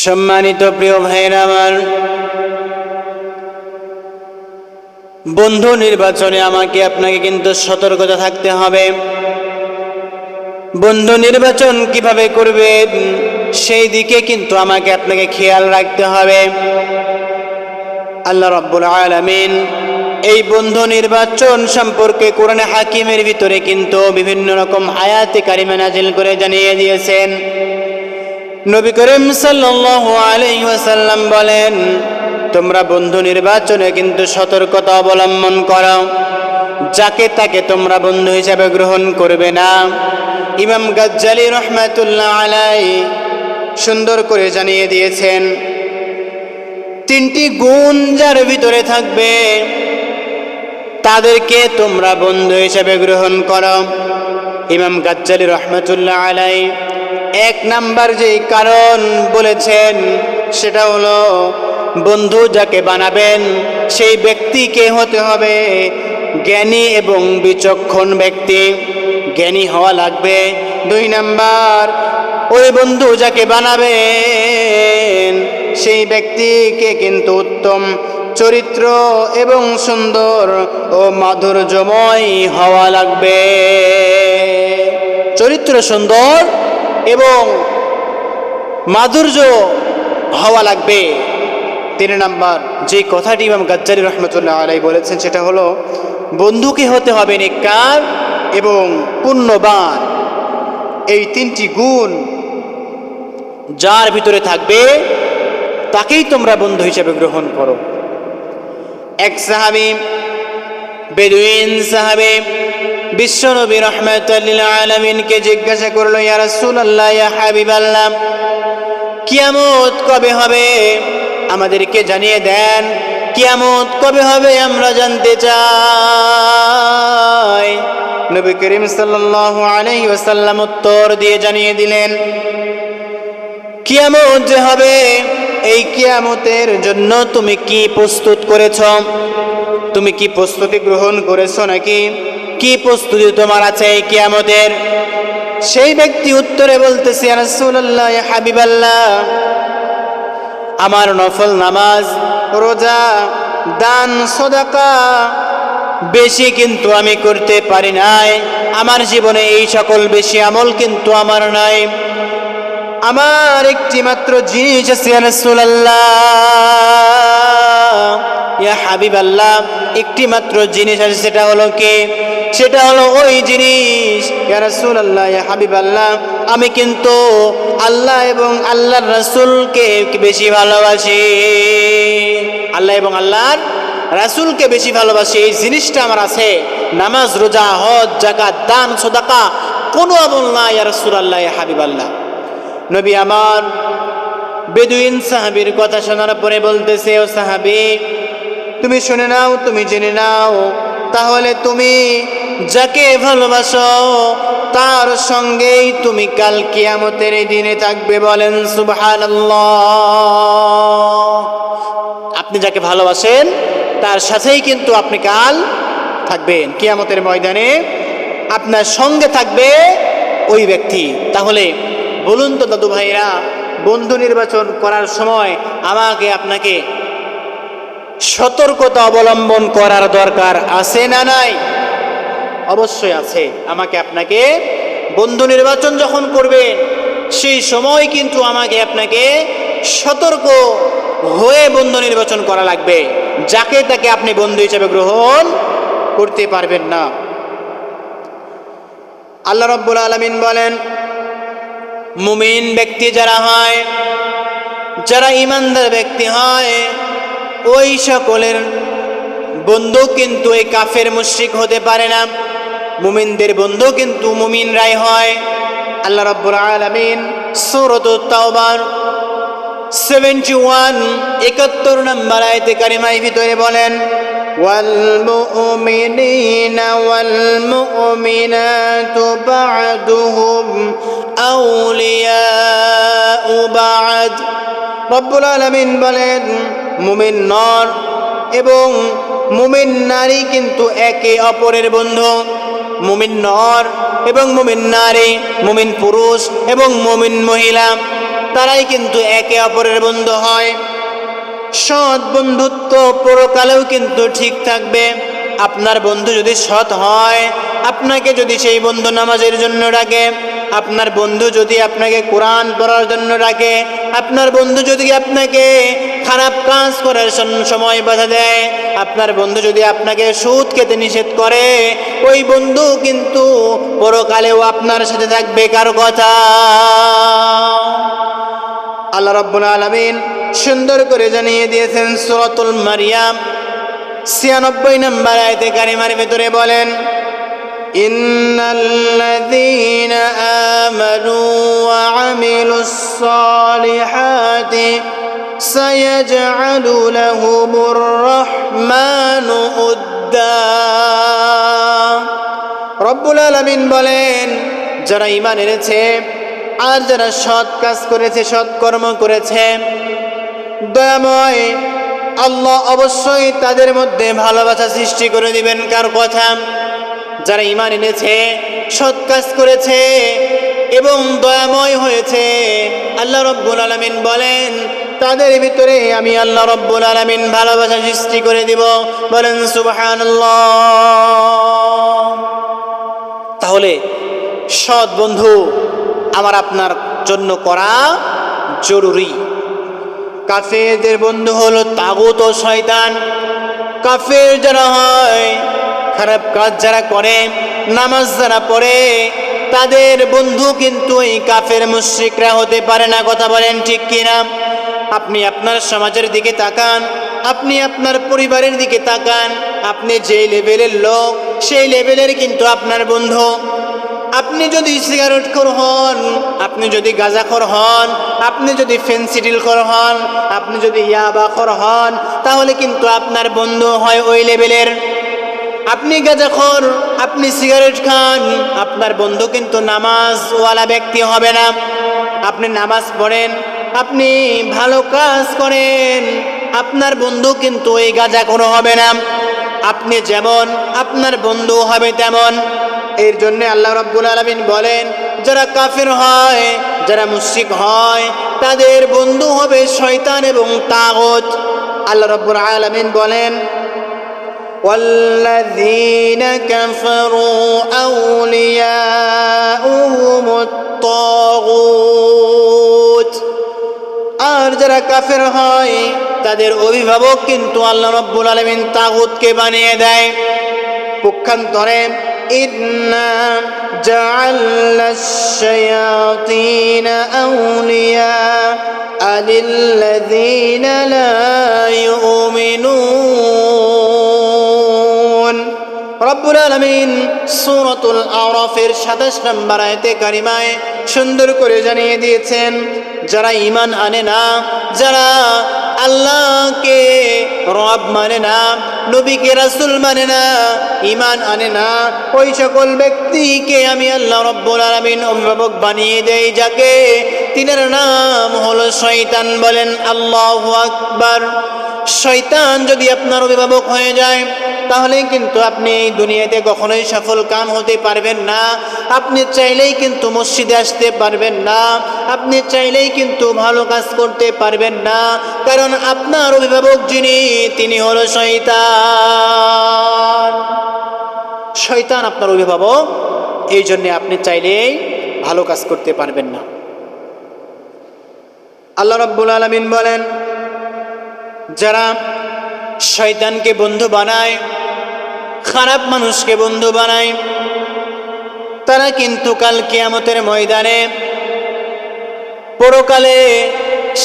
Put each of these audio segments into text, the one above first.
সম্মানিত প্রিয় ভাইরা আমার, বন্ধু নির্বাচনে আমাকে আপনাকে কিন্তু সতর্কতা থাকতে হবে। বন্ধু নির্বাচন কিভাবে করবেন সেই দিকে কিন্তু আমাকে আপনাকে খেয়াল রাখতে হবে। আল্লাহ রাব্বুল আলামিন এই বন্ধু নির্বাচন সম্পর্কে কোরআনে হাকিমের ভিতরে কিন্তু বিভিন্ন রকম আয়াতে কারিমা নাজিল করে জানিয়ে দিয়েছেন। নবী করিম সাল্লাল্লাহু আলাইহি ওয়াসাল্লাম বলেন, তোমরা বন্ধু নির্বাচনে কিন্তু সতর্কতা অবলম্বন করো, যাকে তাকে তোমরা বন্ধু হিসাবে গ্রহণ করবে না। ইমাম গাজ্জালী রাহমাতুল্লাহ আলাইহি সুন্দর করে জানিয়ে দিয়েছেন, তিনটি গুণ যার ভিতরে থাকবে তাদেরকে তোমরা বন্ধু হিসাবে গ্রহণ করো। ইমাম গাজ্জালী রাহমাতুল্লাহ আলাইহি এক নাম্বার যে কারণ বলেছেন সেটা হলো, বন্ধু যাকে বানাবেন সেই ব্যক্তিকে হতে হবে জ্ঞানী এবং বিচক্ষণ ব্যক্তি, জ্ঞানী হওয়া লাগবে। দুই নাম্বার, ওই বন্ধু যাকে বানাবেন সেই ব্যক্তিকে কিন্তু উত্তম চরিত্র এবং সুন্দর ও মাধুর্যময় হওয়া লাগবে। চরিত্র সুন্দর এবং মাধুর্য হওয়া লাগবে। তিন নাম্বার যে কথাটি ইমাম গাজ্জালী রাহমাতুল্লাহ আলাইহি বলেছেন সেটা হলো, বন্ধুকে হতে হবে নেককার এবং পুণ্যবান। এই তিনটি গুণ যার ভিতরে থাকবে তাকেই তোমরা বন্ধু হিসেবে গ্রহণ করো। এক সাহাবী, বেদুইন সাহাবী, বিশ্বনবী রাহমাতুল লিল আলামিনকে জিজ্ঞাসা করলো, ইয়া রাসূলুল্লাহ, ইয়া হাবিবাল্লাহ, কিয়ামত কবে হবে আমাদেরকে জানিয়ে দেন, কিয়ামত কবে হবে আমরা জানতে চাই। নবী করিম সাল্লাল্লাহু আলাইহি ওয়াসাল্লাম উত্তর দিয়ে জানিয়ে দিলেন, কিয়ামত যে হবে এই কিয়ামতের জন্য তুমি কি প্রস্তুত করেছ? তুমি কি প্রস্তুতি গ্রহণ করেছ নাকি? কি প্রস্তুতি তোমার আছে এই কিয়ামতের? সেই ব্যক্তি উত্তরে বলতেছে, ইয়া রাসূলুল্লাহ, ইয়া হাবিবাল্লাহ, আমার নফল নামাজ, রোজা, দান, সাদাকা বেশি কিন্তু আমি করতে পারি নাই। আমার জীবনে এই সকল বেশি আমল কিন্তু আমার নাই। আমার একটি মাত্র জিনিস আছে, ইয়া রাসূলুল্লাহ, ইয়া হাবিবাল্লাহ, একটি মাত্র জিনিস আছে, সেটা হলো কি? সেটা হলো ওই জিনিস, ইয়া রাসূলুল্লাহ, ইয়া হাবিবাল্লাহ, আমি কিন্তু আল্লাহ এবং আল্লাহর রাসূলকে বেশি ভালোবাসি। আল্লাহ এবং আল্লাহর রাসূলকে বেশি ভালোবাসি, এই জিনিসটা আমার আছে। নামাজ, রোজা, হজ, যাকাত, দান, সাদাকা কোনো আমল না ইয়া রাসূলুল্লাহ, ইয়া হাবিবাল্লাহ। নবী আমার বেদুইন সাহাবীর কথা শোনার পরে বলতেছে, ও সাহাবী, তুমি শুনে নাও, তুমি জেনে নাও, তাহলে তুমি যাকে ভালোবাসো তার সঙ্গেই তুমি কাল কিয়ামতের দিনে থাকবে। বলেন সুবহানাল্লাহ। আপনি যাকে ভালোবাসেন তার সাথেই কিন্তু আপনি কাল থাকবেন, কিয়ামতের ময়দানে আপনার সঙ্গে থাকবে ওই ব্যক্তি। তাহলে বলুন তো দাদু ভাইরা, বন্ধু নির্বাচন করার সময় আমাকে আপনাকে সতর্কতা অবলম্বন করার দরকার আছে না নাই? অবশ্যই আছে। আমাকে আপনাকে বন্ধু নির্বাচন যখন করবেন সেই সময় কিন্তু আমাকে আপনাকে সতর্ক হয়ে বন্ধু নির্বাচন করা লাগবে। যাকে তাকে আপনি বন্ধু হিসেবে গ্রহণ করতে পারবেন না। আল্লাহ রাব্বুল আলামিন বলেন, মুমিন ব্যক্তি যারা হয়, যারা ঈমানদার ব্যক্তি হয়, ওই সকলের বন্ধু কিন্তু এই কাফের মুশরিক হতে পারে না। মুমিনদের বন্ধু কিন্তু মুমিনরাই হয়। আল্লাহ রাব্বুল আলামিন সূরাতুত তাওবার 71 নম্বর আয়াতে কারিমার ভিতরে বলেন, ওয়াল মুমিনিনা ওয়াল মুমিনাতু বা'দুহুম আউলিয়াউ বা'দ। রব্বুল আলামিন বলেন, মুমিন নর এবং মুমিন নারী কিন্তু একে অপরের বন্ধু। মুমিন নর এবং মুমিন নারী, মুমিন পুরুষ এবং মুমিন মহিলা তারাই কিন্তু একে অপরের বন্ধু হয়। সৎ বন্ধুত্ব পরকালেও কিন্তু ঠিক থাকবে। আপনার বন্ধু যদি সৎ হয়, আপনাকে যদি সেই বন্ধু নামাজের জন্য ডাকে, আপনার বন্ধু যদি আপনাকে কোরআন পড়ার জন্য ডাকে, আপনার বন্ধু যদি আপনাকে খারাপ কাজ করার সময় বাধা দেয়, আপনার বন্ধু যদি আপনাকে সুদ খেতে নিষেধ করে, ওই বন্ধু কিন্তু পরকালেও আপনার সাথে থাকবে। কার কথা? আল্লাহ রাব্বুল আলামিন সুন্দর করে জানিয়ে দিয়েছেন সূরাতুল মারিয়াম ৯৬ নম্বর আয়াতে কারিমার ভিতরে বলেন, ইন্নাল্লাযীনা আমানু ওয়া আমিলুস সালিহাতি সায়াজআলু লাহুমুর রাহমানু উদ্দা। রব্বুল আলামিন বলেন, যারা ঈমান এনেছে আর যারা সৎ কাজ করেছে, সৎ কর্ম করেছে, দয়াময় আল্লাহ অবশ্যই তাদের মধ্যে ভালোবাসা সৃষ্টি করে দিবেন। কার কথা? যারা ঈমান এনেছে, সৎ কাজ করেছে এবং দয়াময় হয়েছে, আল্লাহ রব্বুল আলামিন বলেন তাদের ভিতরে আমি আল্লাহ রব্বুল আলামিন ভালোবাসা সৃষ্টি করে দিব। বলেন সুবহানাল্লাহ। তাহলে সৎ বন্ধু আমার আপনার জন্য করা জরুরি। কাফেরদের বন্ধু হলো তাগুত ও শয়তান। কাফের যারা হয়, খারাপ কাজ যারা করে, নামাজ যারা পড়ে, তাদের বন্ধু কিন্তু এই কাফের মুশরিকরা হতে পারে না। কথা বলেন ঠিক কিনা? আপনি আপনার সমাজের দিকে তাকান, আপনি আপনার পরিবারের দিকে তাকান, আপনি যে লেভেলের লোক সেই লেভেলের কিন্তু আপনার বন্ধু। আপনি যদি সিগারেটখোর হন, আপনি যদি গাঁজাখোর হন, আপনি যদি ফেন্সিডিলখোর হন, আপনি যদি ইয়াবাখোর হন, তাহলে কিন্তু আপনার বন্ধু হয় ওই লেভেলের। আপনি গাঁজাখোর, আপনি সিগারেট খান, আপনার বন্ধু কিন্তু নামাজওয়ালা ব্যক্তি হবে না। আপনি নামাজ পড়েন, আপনি ভালো কাজ করেন, আপনার বন্ধু কিন্তু ওই গাঁজাখোর হবে না। আপনি যেমন, আপনার বন্ধু হবে তেমন। এর জন্য আল্লাহ রাব্বুল আলামিন বলেন, যারা কাফের হয়, যারা মুশরিক হয়, তাদের বন্ধু হবে শয়তান এবং তাগুত। আল্লাহ রাব্বুল আলামিন বলেন, ওয়াল্লাযীনা কাফারু আউলিয়াউহুমুত তাগুত। আর যারা কাফের হয়, তাদের অভিভাবক কিন্তু আল্লাহ রাব্বুল আলামিন তাগুতকে বানিয়ে দেয়। পক্ষান্তরে ইন্না জাআলনাশ শায়াতিনা আউলিয়া লিল্লাযীনা লা ইউমিনুন। রব্বুল আলামিন সূরাতুল আরাফের ২৭ নম্বর আয়াতে কারিমায় সুন্দর করে জানিয়ে দিয়েছেন, যারা ঈমান আনে না, যারা আল্লাহকে রব মানে না, নবীকে রাসূল মানে না, ঈমান আনে না, ওই সকল ব্যক্তিকে আমি আল্লাহ রব্বুল আলামিন অভিভাবক বানিয়ে দেই, যাকে তিনার নাম হলো শয়তান। বলেন আল্লাহু আকবার। শয়তান যদি আপনার অভিভাবক হয়ে যায়, তাহলে কিন্তু আপনি এই দুনিয়াতে কখনোই সফল কাম হতে পারবেন না। আপনি চাইলেই কিন্তু মসজিদে আসতে পারবেন না, আপনি চাইলেই কিন্তু ভালো কাজ করতে পারবেন না, কারণ আপনার অভিভাবক যিনি, তিনি হলো শয়তান। শয়তান আপনার অভিভাবক, এই জন্য আপনি চাইলেই ভালো কাজ করতে পারবেন না। আল্লাহ রাব্বুল আলামিন বলেন, যারা শয়তানকে বন্ধু বানায়, খারাপ মানুষকে বন্ধু বানায়, তারা কিন্তু কাল কিয়ামতের ময়দানে, পরকালে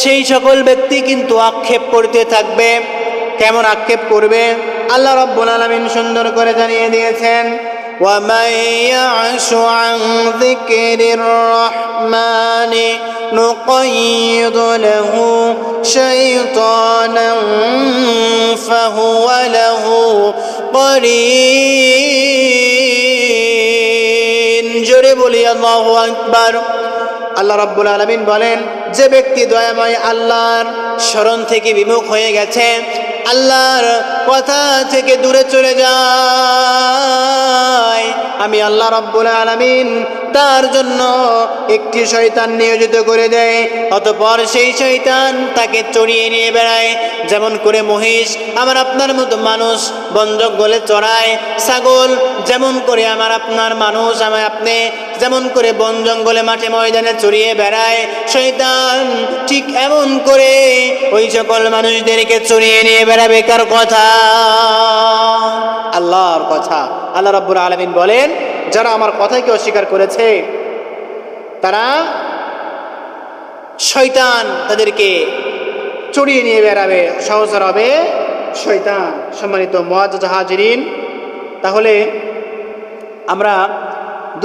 সেই সকল ব্যক্তি কিন্তু আক্ষেপ করতে থাকবে। কেমন আক্ষেপ করবে? আল্লাহ রাব্বুল আলামিন সুন্দর করে জানিয়ে দিয়েছেন, وَمَن يَعْشُ عَن ذِكْرِ الرَّحْمَنِ نُقَيِّضْ لَهُ شَيْطَانًا فَهُوَ لَهُ قَرِينٌ। জোরে বলি আল্লাহু আকবার। আল্লাহ রাব্বুল আলামিন বলেন, যে ব্যক্তি দয়াময় আল্লাহর স্মরণ থেকে বিমুখ হয়ে গেছে, আল্লাহর কথা থেকে দূরে চলে যায়, আমি আল্লাহ রাব্বুল আলামিন তার জন্য একটি শয়তান নিয়োজিত করে দেয়। অতঃপর সেই শয়তান তাকে চড়িয়ে নিয়ে বেড়ায়। যেমন করে মহিষ আমার আপনার মতো মানুষ বন জঙ্গলে চড়ায়, ছাগল যেমন করে আমার আপনার মানুষ আমার আপনি যেমন করে বন জঙ্গলে মাঠে ময়দানে চড়িয়ে বেড়ায়, শয়তান ঠিক এমন করে ওই সকল মানুষদেরকে চড়িয়ে নিয়ে বেড়াবে। কার কথা? আল্লাহর কথা। আল্লাহ রাব্বুল আলামিন বলেন, যারা আমার কথাকে অস্বীকার করেছে তারা শয়তান তাদেরকে চড়িয়ে নিয়ে বেড়াবে, সহচর হবে শয়তান। সম্মানিত মুআজ্জাজ হাজিরিন, তাহলে আমরা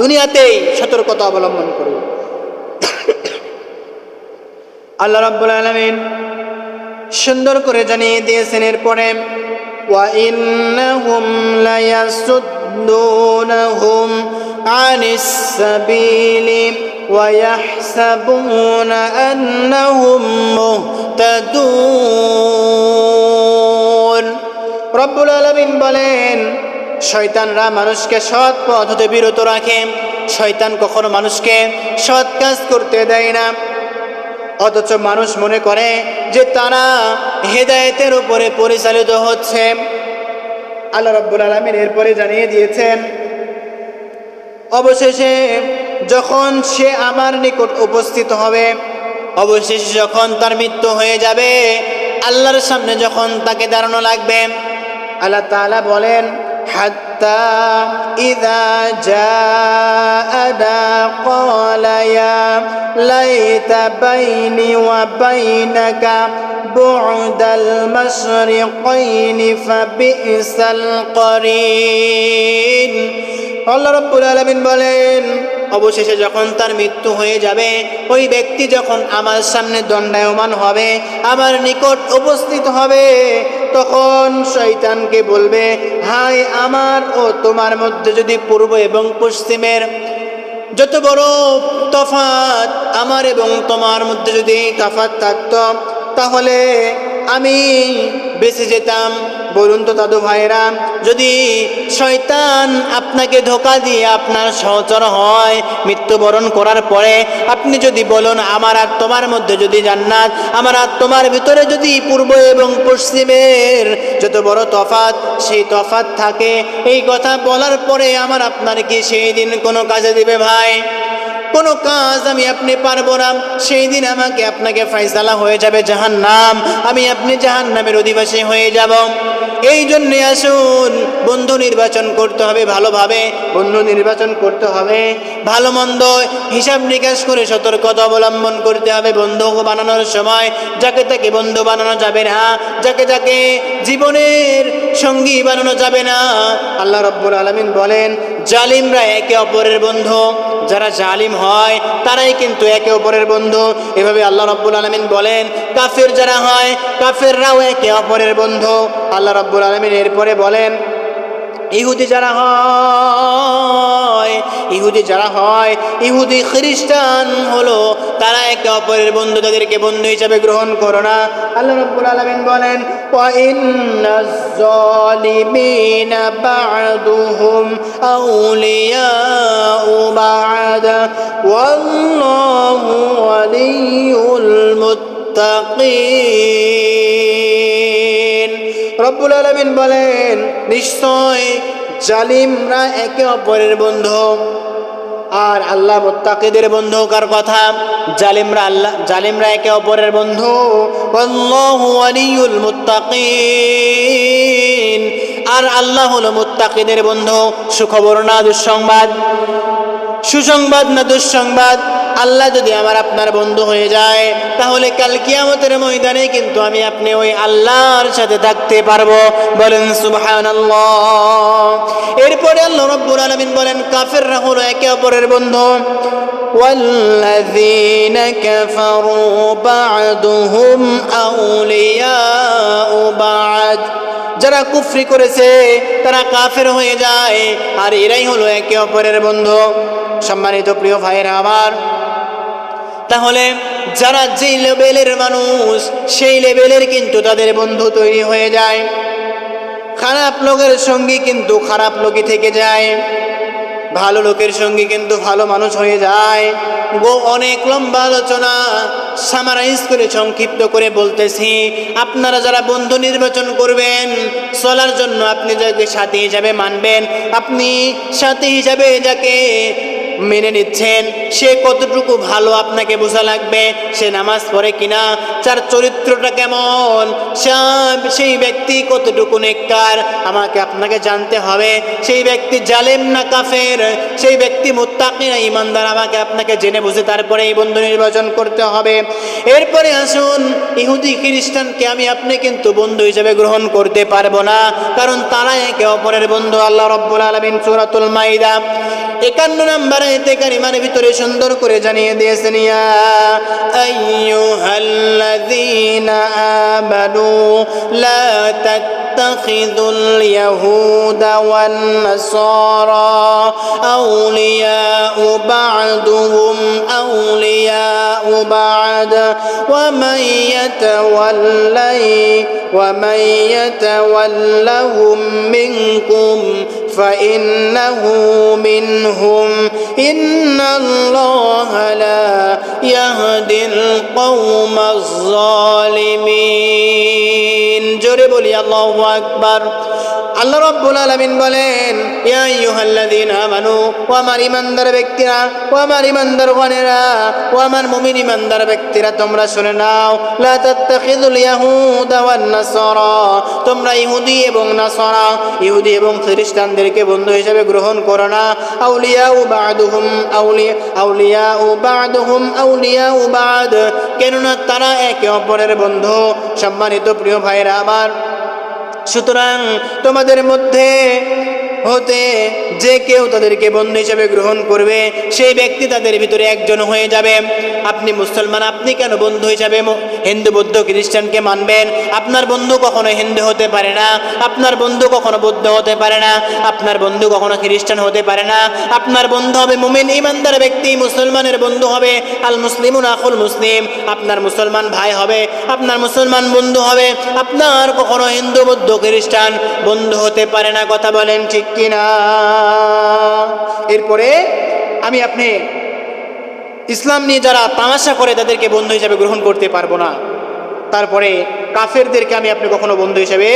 দুনিয়াতেই সতর্কতা অবলম্বন করব। আল্লাহ রাব্বুল আলামিন সুন্দর করে জানিয়ে দিয়েছেন এরপরে, ওয়া ইন্নাহুম লায়াসুদ্দুনহুম আনিস সাবিলি ওয়া ইয়াহসাবুনা আন্নাহুম মুহতাদুন। রব্বুল আলামিন বলেন, শয়তানরা মানুষকে সৎ পথ হতে বিরত রাখে। শয়তান কখনো মানুষকে সৎ কাজ করতে দেয় না, অথচ মানুষ মনে করে যে তারা হেদায়েতের উপরে পরিচালিত হচ্ছে। আল্লাহ রাব্বুল আলামিন এরপরে জানিয়ে দিয়েছেন, অবশেষে যখন সে আমার নিকট উপস্থিত হবে, অবশেষে যখন তার মৃত্যু হয়ে যাবে, আল্লাহর সামনে যখন তাকে দাঁড়ানো লাগবে, আল্লাহ তাআলা বলেন, হাত্তা ইযা জাআনা ক্বালা ইয়া লাইতা বাইনি ওয়া বাইনাকা বু'দাল মাশরিকাইনি ফাবিসাল করিন। আল্লাহ রাব্বুল আলামিন বলেন, অবশেষে যখন তার মৃত্যু হয়ে যাবে, ওই ব্যক্তি যখন আমার সামনে দণ্ডায়মান হবে, আমার নিকট উপস্থিত হবে, তখন শয়তানকে বলবে, হায় আমার ও তোমার মধ্যে যদি পূর্ব এবং পশ্চিমের যত বড় তফাৎ, আমার এবং তোমার মধ্যে যদি তফাৎ থাকতো, তাহলে আমি বেঁচে যেতাম। বলুন তো দাদু ভাইরা, যদি শয়তান আপনাকে ধোঁকা দিয়ে আপনার সহচর হয়, মৃত্যুবরণ করার পরে আপনি যদি বলেন আমার আর তোমার মধ্যে যদি জান্নাত, আমার আর তোমার ভিতরে যদি পূর্ব এবং পশ্চিমের যত বড় তফাৎ, সেই তফাৎ থাকে, এই কথা বলার পরে আমার আপনার কি সেই দিন কোনো কাজে দিবে ভাই? কোনো কাজ আমি আপনি পারবো না। সেই দিন আমাকে আপনাকে ফয়সালা হয়ে যাবে জাহান্নাম, আমি আপনি জাহান্নামের অধিবাসী হয়ে যাব। এই জন্যে আসুন, বন্ধু নির্বাচন করতে হবে ভালোভাবে, বন্ধু নির্বাচন করতে হবে ভালো মন্দ হিসাব নিকাশ করে সতর্কতা অবলম্বন করতে হবে। বন্ধু বানানোর সময় যাকে তাকে বন্ধু বানানো যাবে না, যাকে তাকে জীবনের সঙ্গী বানানো যাবে না। আল্লাহ রাব্বুল আলামিন বলেন, জালিমরা একে অপরের বন্ধু, যারা জালিম হয় তারাই কিন্তু একে অপরের বন্ধু। এভাবে আল্লাহ রাব্বুল আলামিন বলেন, কাফের যারা হয় কাফেররাও একে অপরের বন্ধু। আল্লাহ রাব্বুল আলামিন এরপরে বলেন, ইহুদি যারা হয় ইহুদি খ্রিস্টান হলো, তারা একে অপরের বন্ধু, তাদেরকে বন্ধু হিসাবে গ্রহণ করো না। আল্লাহ রাব্বুল আলামিন বলেন, ওয়া ইন্নাজ যালিমিনা বা'দুহুম আউলিয়াউ বা'দ ওয়াল্লাহু ওয়ালিয়ুল মুত্তাকিন। রব্বুল আলামিন বলেন, নিশ্চয় জালিমরা একে অপরের বন্ধু, আর আল্লাহ মুত্তাকিদের বন্ধু। কার কথা? জালিমরা একে অপরের বন্ধু। আল্লাহু ওয়ালিয়ুল মুত্তাকিন, আর আল্লাহ হলো মুত্তাকিদের বন্ধু। সুখবর না দুঃসংবাদ? সুসংবাদ না দুঃসংবাদ? আল্লাহ যদি আমার আপনার বন্ধু হয়ে যায়, তাহলে কাল কিয়ামতের ময়দানে কিন্তু আমি আপনি ওই আল্লাহর সাথে থাকতে পারবো। বলেন সুবহানাল্লাহ। এরপরে আল্লাহ রাব্বুল আলামিন বলেন, কাফেররা হলো একে অপরের বন্ধু। ওয়াল্লাযীনা কাফারু বা'দুহুম আউলিয়াউ বা'দ, যারা কুফরি করেছে তারা কাফের হয়ে যায়, আর এরাই হলো একে অপরের বন্ধু। সম্মানিত প্রিয় ভাইয়েরা আমার, তাহলে যারা যেই লেভেলের মানুষ সেই লেভেলের কিন্তু তাদের বন্ধু তৈরি হয়ে যায়। খারাপ লোকের সঙ্গী কিন্তু খারাপ লোকই থেকে যায়, ভালো লোকের সঙ্গী কিন্তু ভালো মানুষ হয়ে যায়। অনেক লম্বা আলোচনা সামারাইজ করে সংক্ষিপ্ত করে বলতেছি, আপনারা যারা বন্ধু নির্বাচন করবেন চলার জন্য, আপনি যাকে সাথী হিসাবে মানবেন, আপনি সাথী হিসাবে যাকে মেনে নিচ্ছেন সে কতটুকু ভালো আপনাকে বোঝা লাগবে। সে নামাজ পড়ে কিনা, তার চরিত্রটা কেমন, সেই ব্যক্তি কতটুকু নেককার আমাকে আপনাকে জানতে হবে। সেই ব্যক্তি জালেম না কাফের, সেই ব্যক্তি মুত্তাকি না ঈমানদার আমাকে আপনাকে জেনে বুঝে তারপরে এই বন্ধু নির্বাচন করতে হবে। এরপরে আসুন, ইহুদি খ্রিস্টানকে আমি আপনি কিন্তু বন্ধু হিসেবে গ্রহণ করতে পারবো না, কারণ তারা একে অপরের বন্ধু। আল্লাহ রাব্বুল আলামিন সূরাতুল মাইদা 51 নম্বর আয়াতে কারিমার ভিতরে সুন্দর করে জানিয়ে দিয়েছেন, ইয়া আইয়ুহাল্লাযীনা আমানু লা তাত্তাখিযুল ইয়াহুদা ওয়ান নাসারা আউলিয়াউ বা'দুহুম আউলিয়াউ বা'দ ওয়া মান ইয়াতাওয়াল্লাহুম মিনকুম فإنه منهم إن الله لا يهدي القوم الظالمين জোরে বলি আল্লাহু আকবার। আল্লাহ রাব্বুল আলামিন বলেন, ইয়া আইয়ুহাল্লাযীনা আমানু, ও আমার ঈমানদার ব্যক্তিরা, ও আমার ঈমানদার গণেরা, ও আমার মুমিন ঈমানদার ব্যক্তিরা, তোমরা শুনে নাও, লা তাত্তাখিযুল ইয়াহুদা ওয়ান নাসারা, তোমরা ইহুদি এবং নাসারা, ইহুদি এবং খ্রিস্টানদেরকে বন্ধু হিসেবে গ্রহণ করো না। আউলিয়াউ বা'দুহুম আউলিয়াউ বা'দ, কেননা তারা একে অপরের বন্ধু। সম্মানিত প্রিয় ভাইরা আমার, সুতরাং তোমাদের মধ্যে হতে যে কেউ তাদেরকে বন্ধু হিসেবে গ্রহণ করবে সেই ব্যক্তি তাদের ভিতরে একজন হয়ে যাবে। আপনি মুসলমান, আপনি কেন বন্ধু হিসাবে হিন্দু বৌদ্ধ খ্রিস্টানকে মানবেন? আপনার বন্ধু কখনো হিন্দু হতে পারে না, আপনার বন্ধু কখনো বৌদ্ধ হতে পারে না, আপনার বন্ধু কখনো খ্রিস্টান হতে পারে না। আপনার বন্ধু হবে মুমিন ঈমানদার ব্যক্তি, মুসলমানের বন্ধু হবে আল মুসলিমুন আখুল মুসলিম, আপনার মুসলমান ভাই হবে, আপনার মুসলমান বন্ধু হবে। আপনার কখনো হিন্দু বৌদ্ধ খ্রিস্টান বন্ধু হতে পারে না। কথা বলেন ঠিক কিনা? এরপরে আমি আপনি ইসলাম নিয়ে যারা তামাশা করে তাদেরকে বন্ধু হিসেবে গ্রহণ করতে পারবো না। তারপরে কাফেরদেরকে আমি আপনি কখনো বন্ধু হিসেবে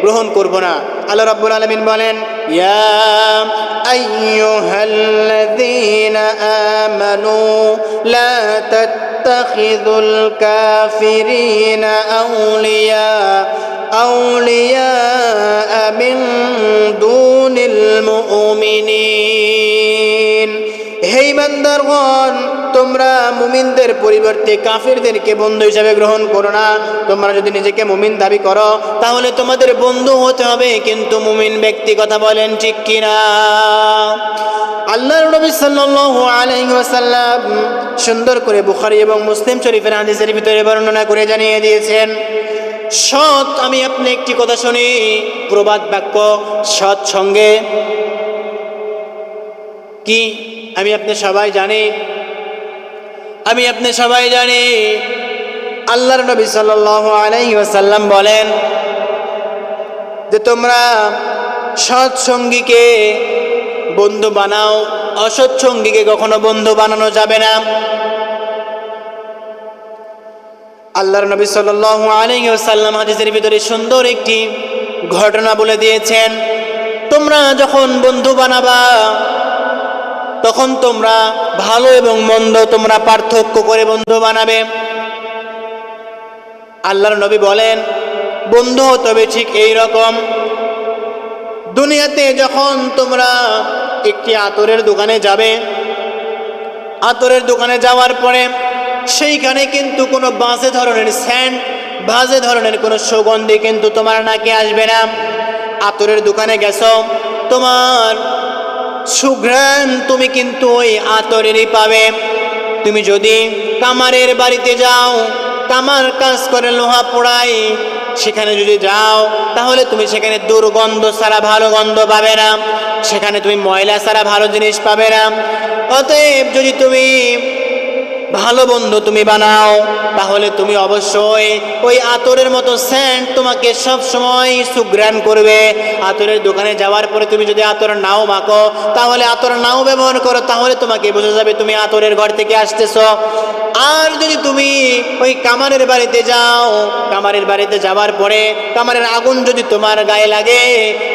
গ্রহণ করব না। আল্লাহ রাব্বুল আলামিন বলেন, ইয়া আইয়ুহাল্লাযীনা আমানু লা তাত্তাখিযুল কাফিরিনা আউলিয়া মিন দুনিল মুমিনিন। হে ঈমানদারগণ, তোমরা মুমিনদের পরিবর্তে কাফিরদেরকে বন্ধু হিসাবে গ্রহণ করো না। তোমরা যদি নিজেকে মুমিন দাবি করো তাহলে তোমাদের বন্ধু হতে হবে কিন্তু মুমিন ব্যক্তি। কথা বলেন ঠিক কিনা? আল্লাহর নবী সাল্লাল্লাহু আলাইহি ওয়াসাল্লাম সুন্দর করে বুখারী এবং মুসলিম শরীফের হাদিসের ভিতরে বর্ণনা করে জানিয়ে দিয়েছেন, সৎ, আমি আপনি একটি কথা শুনি, প্রবাদ বাক্য, সৎ সঙ্গে কি আমি আপনি সবাই জানি। আল্লাহর নবী সাল্লাল্লাহু আলাইহি ওয়াসাল্লাম বলেন যে তোমরা সৎ সঙ্গীকে বন্ধু বানাও, অসৎ সঙ্গীকে কখনো বন্ধু বানানো যাবে না। আল্লাহর নবী সাল্লাল্লাহু আলাইহি ওয়াসাল্লাম হাদিসের ভিতরে সুন্দর একটি ঘটনা বলে দিয়েছেন, তোমরা যখন বন্ধু বানাবা তখন তোমরা ভালো এবং মন্দ তোমরা পার্থক্য করে বন্ধু বানাবে। আল্লাহর নবী বলেন, বন্ধু হতে হবে ঠিক এই রকম। দুনিয়াতে যখন তোমরা একটি আতরের দোকানে যাবে, আতরের দোকানে যাওয়ার পরে সেইখানে কিন্তু কোনো বাজে ধরনের সেন্ট, বাজে ধরনের কোনো সুগন্ধি কিন্তু তোমার নাকে আসবে না। আতরের দোকানে গেছো, তোমার সুঘ্রাণ তুমি কিন্তু ওই আতরেরই পাবে। তুমি যদি কামারের বাড়িতে যাও, কামার কাজ করে লোহা পোড়ায়, সেখানে যদি যাও তাহলে তুমি সেখানে দুর্গন্ধ ছাড়া ভালো গন্ধ পাবে না, সেখানে তুমি ময়লা ছাড়া ভালো জিনিস পাবে না। অতএব যদি তুমি ভালো বন্ধু তুমি বানাও, তাহলে তুমি অবশ্যই ওই আতরের মতো সেন্ট তোমাকে সব সময় সুঘ্রাণ করবে। আতরের দোকানে যাওয়ার পরে তুমি যদি আতর নাও মাখো, তাহলে আতর নাও ব্যবহার করো, তাহলে তোমাকে বোঝা যাবে তুমি আতরের ঘর থেকে আসতেছো। আর যদি তুমি ওই কামারের বাড়িতে যাও, কামারের বাড়িতে যাওয়ার পরে কামারের আগুন যদি তোমার গায়ে লাগে,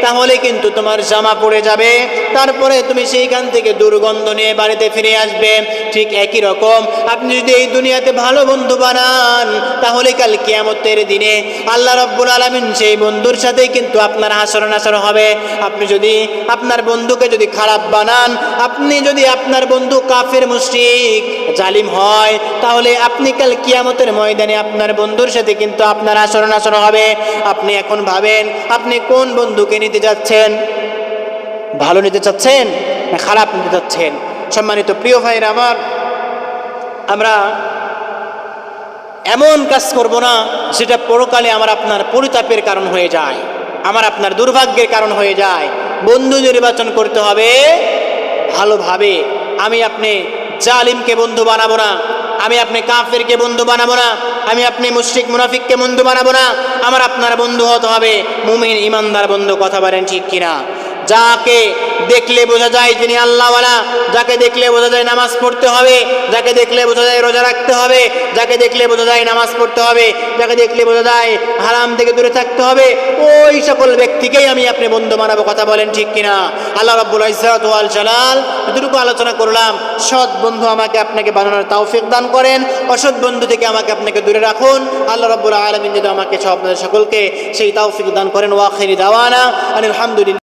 তাহলে কিন্তু তোমার জামা পড়ে যাবে, তারপরে তুমি সেইখান থেকে দুর্গন্ধ নিয়ে বাড়িতে ফিরে আসবে। ঠিক একই রকম আপনি যদি এই দুনিয়াতে ভালো বন্ধু বানান, তাহলে কাল কিয়ামতের দিনে আল্লাহ রাব্বুল আলামিন সেই বন্ধুর সাথে কিন্তু আপনার হাসর নাসর হবে। আপনি যদি আপনার বন্ধুকে যদি খারাপ বানান, আপনি যদি আপনার বন্ধু কাফের মুশরিক জালিম হয়, তাহলে আপনি কাল কিয়ামতের ময়দানে আপনার বন্ধুর সাথে কিন্তু আপনার হাসর নাসর হবে। আপনি এখন ভাবেন আপনি কোন বন্ধুকে নিতে যাচ্ছেন, ভালো নিতে চাচ্ছেন না খারাপ নিতে চাচ্ছেন? সম্মানিত প্রিয় ভাইরা আমার, আমরা এমন কাজ করব না যেটা পরকালে আমার আপনার পরিতাপের কারণ হয়ে যায়, আমার আপনার দুর্ভাগ্যের কারণ হয়ে যায়। বন্ধু নির্বাচন করতে হবে ভালোভাবে। আমি আপনি জালিমকে বন্ধু বানাবো না, আমি আপনি কাফেরকে বন্ধু বানাবো না, আমি আপনি মুশরিক মুনাফিককে বন্ধু বানাবো না। আমার আপনার বন্ধু হতে হবে মুমিন ইমানদার বন্ধু। কথা বলেন ঠিক কিনা? যাকে দেখলে বোঝা যায় তিনি আল্লাহওয়ালা, যাকে দেখলে বোঝা যায় নামাজ পড়তে হবে, যাকে দেখলে বোঝা যায় রোজা রাখতে হবে, যাকে দেখলে বোঝা যায় নামাজ পড়তে হবে, যাকে দেখলে বোঝা যায় হারাম থেকে দূরে থাকতে হবে, ওই সকল ব্যক্তিকেই আমি আপনি বন্ধু বানাবো। কথা বলেন ঠিক কিনা? আল্লাহ রাব্বুল ইজ্জত ওয়াল জালাল এতটুকু আলোচনা করলাম। সৎ বন্ধু আমাকে আপনাকে বানানোর তৌফিক দান করেন, অসৎ বন্ধু থেকে আমাকে আপনাকে দূরে রাখুন। আল্লাহ রাব্বুল আলামিন যদি আমাকে আপনাদের সকলকে সেই তৌফিক দান করেন। ওয়া আখিরি দাওয়ানা আলহামদুলিল্লাহ।